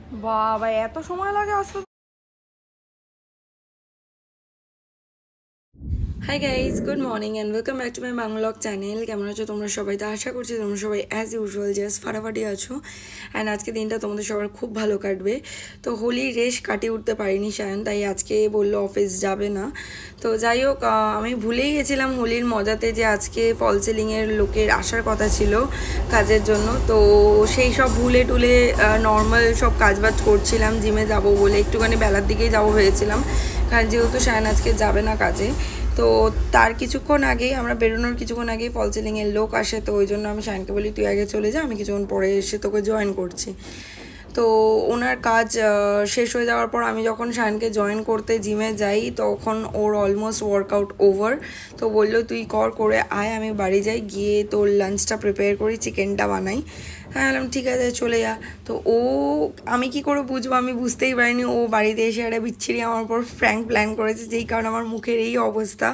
বাবা এত সময় লাগে আসতে? Hi guys, good morning and welcome back to my vlog channel. কেমন আছো তোমরা সবাই? তো আশা করছি তোমরা সবাই অ্যাজ ইউজুয়াল জাস্ট ফাটাফাটি আছো অ্যান্ড আজকে দিনটা তোমাদের সবার খুব ভালো কাটবে। তো হোলির রেশ কাটিয়ে উঠতে পারিনি সায়ন, তাই আজকে বললো অফিস যাবে না। তো যাই হোক, আমি ভুলেই গেছিলাম হোলির মজাতে যে আজকে ফল সিলিংয়ের লোকের আসার কথা ছিল কাজের জন্য। তো সেই সব ভুলে টুলে নর্মাল সব কাজবাজ করছিলাম। জিমে যাব বলে একটুখানি বেলার দিকেই যাবো হয়েছিলাম, কারণ যেহেতু সায়ন আজকে যাবে না কাজে। তো তার কিছুক্ষণ আগেই, আমরা বেরোনোর কিছুক্ষণ আগেই ফল সিলিংয়ের লোক আসে। তো ওই জন্য আমি শায়নকে বলি তুই আগে চলে যা, আমি কিছুক্ষণ পরে এসে তোকে জয়েন করছি। তো ওনার কাজ শেষ হয়ে যাওয়ার পর আমি যখন শায়নকে জয়েন করতে জিমে যাই তখন ওর অলমোস্ট ওয়ার্কআউট ওভার। তো বললো তুই করে আয়, আমি বাড়ি যাই, গিয়ে তোর লাঞ্চটা প্রিপেয়ার করি, চিকেনটা বানাই। হ্যাঁ বললাম ঠিক আছে চলে যা। তো আমি কি করে বুঝবো, আমি বুঝতেই পারিনি ও বাড়িতে এসে একটা বিচ্ছিরি আমার উপর প্র্যাঙ্ক প্ল্যান করেছে, যেই কারণে আমার মুখের এই অবস্থা।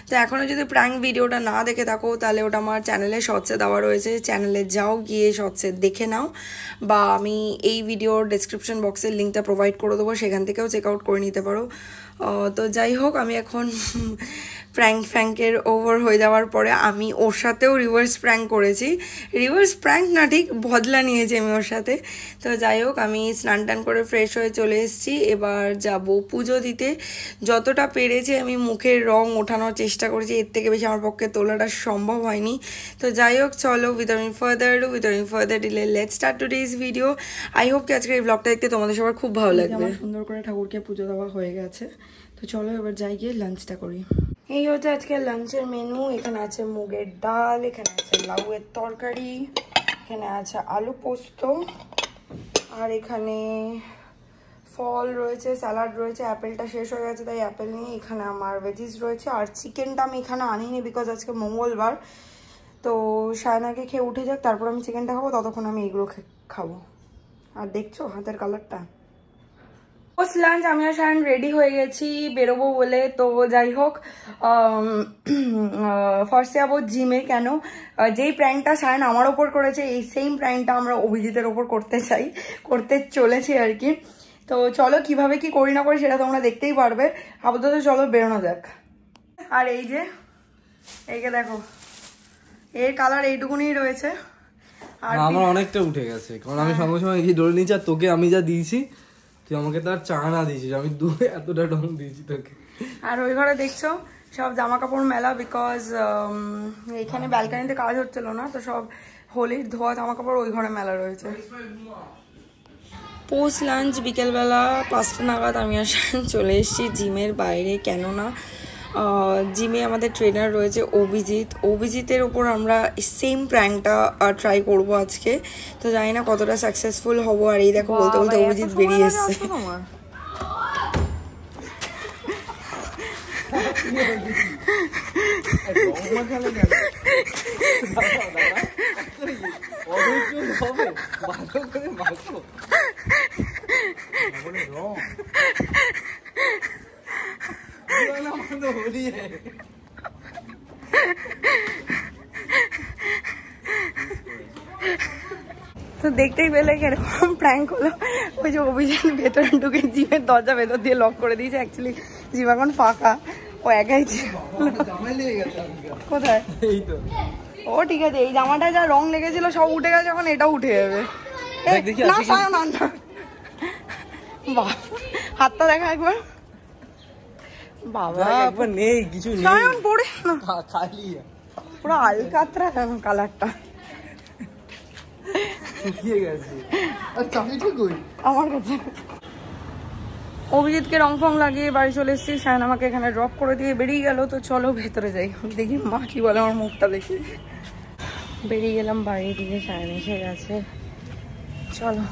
তো এখনও যদি প্র্যাঙ্ক ভিডিওটা না দেখে থাকো তাহলে ওটা আমার চ্যানেলে শর্টসে দেওয়া রয়েছে, চ্যানেলে যাও, গিয়ে শর্টসে দেখে নাও, বা আমি এই ভিডিওর ডেসক্রিপশন বক্সের লিঙ্কটা প্রোভাইড করে দেবো, সেখান থেকেও চেক আউট করে নিতে পারো। তো যাই হোক, আমি এখন প্র্যাঙ্কের ওভার হয়ে যাওয়ার পরে আমি ওর সাথেও রিভার্স প্র্যাঙ্ক করেছি। রিভার্স প্র্যাঙ্ক না, ঠিক বদলা নিয়েছি আমি ওর সাথে। তো যাই হোক, আমি স্নান টান করে ফ্রেশ হয়ে চলে এসেছি। এবার যাব পুজো দিতে। যতটা পেরেছি আমি মুখের রং ওঠানোর চেষ্টা করেছি, এর থেকে বেশি আমার পক্ষে তোলাটা সম্ভব হয়নি। তো যাই হোক, চলো without further delay let's start today's video. I hope কি আজকের এই ব্লগটা দেখতে তোমাদের সবার খুব ভালো লাগবে। সুন্দর করে ঠাকুরকে পুজো দেওয়া হয়ে গেছে, তো চলো এবার যাই গিয়ে লাঞ্চটা করি। এই হচ্ছে আজকে লাঞ্চের মেনু। এখানে আছে মুগের ডাল, এখানে আছে লাউয়ের তরকারি, এখানে আছে আলু পোস্ত, আর এখানে ফল রয়েছে, স্যালাড রয়েছে। অ্যাপেলটা শেষ হয়ে গেছে তাই অ্যাপেল নিয়ে এখানে আমার ভেজিস রয়েছে। আর চিকেনটা আমি এখানে আনিনি বিকজ আজকে মঙ্গলবার। তো সায়নাকে খেয়ে উঠে যাক, তারপর আমি চিকেনটা খাবো, ততক্ষণ আমি এগুলো খাবো। আর দেখছো হাতের কালারটা। পোস্ট লাঞ্চ আমি আর সায়ন রেডি হয়ে গেছি বেরোবো বলে। তো যাই হোক, ফার্স্টে যাবো জিমে। কেন, যেই প্র্যাঙ্কটা সায়ন আমার ওপর করেছে এই সেম প্র্যাঙ্কটা আমরা অভিজিতের ওপর করতে চলেছি আর কি। তো চলো কিভাবে কি করি না করি সেটা তোমরা দেখতেই পারবে। আপাতত চলো বেরোনো যাক। আর এই যে এইকে দেখো, এর কালার এইটুকুনি রয়েছে। আর আমার অনেকটা উঠে গেছে, কারণ আমি সঙ্গে সঙ্গে কি ধরে নিয়েছি। আর তোকে আমি যা দিয়েছি, তুই আমাকে তার চানা দিয়েছিস, আমি এতটা রং দিয়েছি তোকে। আর ওই ঘরে দেখছো সব জামা কাপড় মেলা, বিকজ এখানে ব্যালকানিতে কাজ হচ্ছিল না, তো সব হোলির ধোয়া জামা কাপড় ওই ঘরে মেলা রয়েছে। পোস্ট লাঞ্চ বিকেলবেলা 5টা নাগাদ আমি আর চলে এসেছি জিমের বাইরে। কেননা জিমে আমাদের ট্রেনার রয়েছে অভিজিতের ওপর আমরা সেম প্র্যাঙ্কটা ট্রাই করবো আজকে। তো জানি না কতটা সাকসেসফুল হবো। আর এই দেখো বলতে বলতে অভিজিৎ বেরিয়ে এসছে। তো দেখতেই পেলে কিরকম প্র্যাঙ্ক হলো। ওই যে অভিযান ভেতরে ঢুকে জিমের দরজা ভেতর দিয়ে লক করে দিয়েছে। অ্যাকচুয়ালি জিম এখন ফাঁকা, ও একাই ছিল। কোথায়? ও ঠিক আছে, এই জামাটা যা রং লেগেছিল সব উঠে গেছে, এখন এটাও উঠে যাবে। না বাবা, হাতটা দেখা একবার। বাবা একবার নেই, কিছু নেই, পড়ে খালি পুরো আলকাতরা কালারটা শুকিয়ে গেছে। আর চাকরিটা কই আমার কাছে। অভিজিৎকে রং ফং লাগিয়ে বাড়ি চলে এসেছি। শায়ন আমাকে এখানে ড্রপ করে দিয়ে বেরিয়ে গেল। তো চলো ভেতরে যাই, দেখি মা কি বলে আমার মুখটা দেখি। বেরিয়ে গেলাম বাড়ি দিকে, শায়ন এসে গেছে। চলো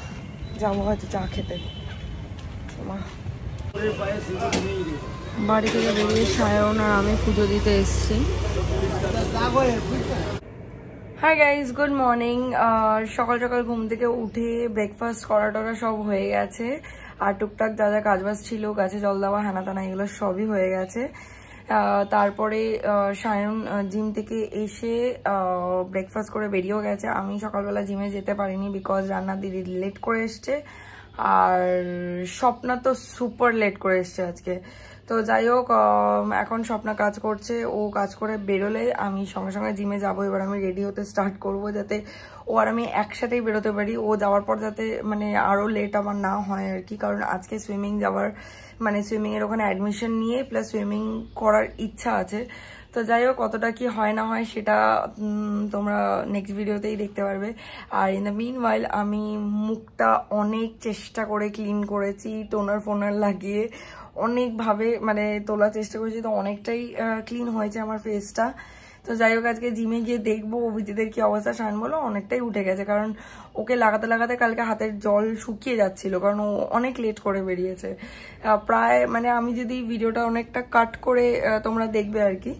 যাবো হয়তো চা খেতে। মা বাড়ি থেকে বেরিয়ে সায়ন আর আমি পুজো দিতে এসেছি। High guys, good morning. সকাল সকাল ঘুম থেকে উঠে ব্রেকফাস্ট করা টরা সব হয়ে গেছে। আর টুকটাক যা যা কাজবাজ ছিল, গাছে জল দেওয়া, হানা টানা, এগুলো সবই হয়ে গেছে। তারপরে সায়ন জিম থেকে এসে ব্রেকফাস্ট করে বেরিয়েও গেছে। আমি সকালবেলা জিমে যেতে পারিনি বিকজ রান্নার দিদি লেট করে এসছে। আর স্বপ্না তো সুপার লেট করে এসছে আজকে। তো যাই হোক, এখন স্বপ্না কাজ করছে, ও কাজ করে বেরোলে আমি সঙ্গে সঙ্গে জিমে যাবো। এবার আমি রেডি হতে স্টার্ট করব, যাতে ও আর আমি একসাথেই বেরোতে পারি। ও যাওয়ার পর যাতে মানে আরও লেট আমার না হয় আর কি, কারণ আজকে সুইমিং যাওয়ার মানে সুইমিংয়ের ওখানে অ্যাডমিশন নিয়ে প্লাস সুইমিং করার ইচ্ছা আছে। তো যাই হোক, কতটা কি হয় না হয় সেটা তোমরা নেক্সট ভিডিওতেই দেখতে পারবে। আর ইন দ্য মিন ওয়াইল আমি মুখটা অনেক চেষ্টা করে ক্লিন করেছি, টোনার ফোনার লাগিয়ে অনেকভাবে মানে তোলার চেষ্টা করেছি, তো অনেকটাই ক্লিন হয়েছে আমার ফেসটা। তো যাই হোক, আজকে জিমে গিয়ে দেখবো অভিজিতের কি অবস্থা। শান বলো অনেকটাই উঠে গেছে, কারণ ওকে লাগাতে লাগাতে কালকে হাতের জল শুকিয়ে যাচ্ছিল, কারণ ও অনেক লেট করে বেরিয়েছে। প্রায় মানে আমি যদি ভিডিওটা অনেকটা কাট করে তোমরা দেখবে আর কি,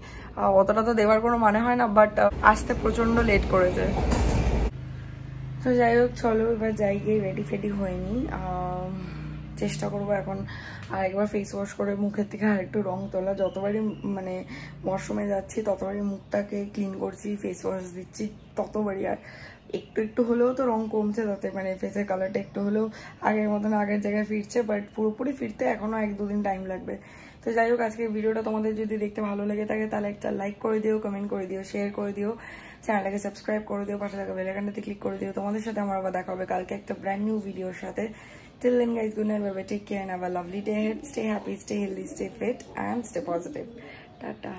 অতটা তো দেওয়ার কোনো মানে হয় না, বাট আসতে প্রচন্ড লেট করেছে। তো যাই হোক, চলো এবার যাই গিয়ে রেডি ফেডি হয়নি, চেষ্টা করবো এখন আর একবার ফেস ওয়াশ করে মুখের থেকে আর একটু রং তোলা। যতবারই মানে ওয়াশরুমে যাচ্ছি ততবারই মুখটাকে ক্লিন করছি, ফেস ওয়াশ দিচ্ছি, ততবারই আর একটু একটু হলেও তো রং কমছে, তাতে মানে ফেসের কালারটা একটু হলেও আগের মতন আগের জায়গায় ফিরছে, বাট পুরোপুরি ফিরতে এখনো 1-2 দিন টাইম লাগবে। তো যাই হোক, আজকে ভিডিওটা তোমাদের যদি দেখতে ভালো লেগে থাকে তাহলে একটা লাইক করে দিও, কমেন্ট করে দিও, শেয়ার করে দিও, চ্যানেলটাকে সাবস্ক্রাইব করে দিও, পাশে থাকা বেল আইকনটাতে ক্লিক করে দিও। তোমাদের সাথে আমার আবার দেখা হবে কালকে একটা ব্র্যান্ড নিউ ভিডিওর সাথে। Till then guys, good night, bye-bye, take care and have a lovely day ahead. Stay happy, stay healthy, stay fit and stay positive. Tata.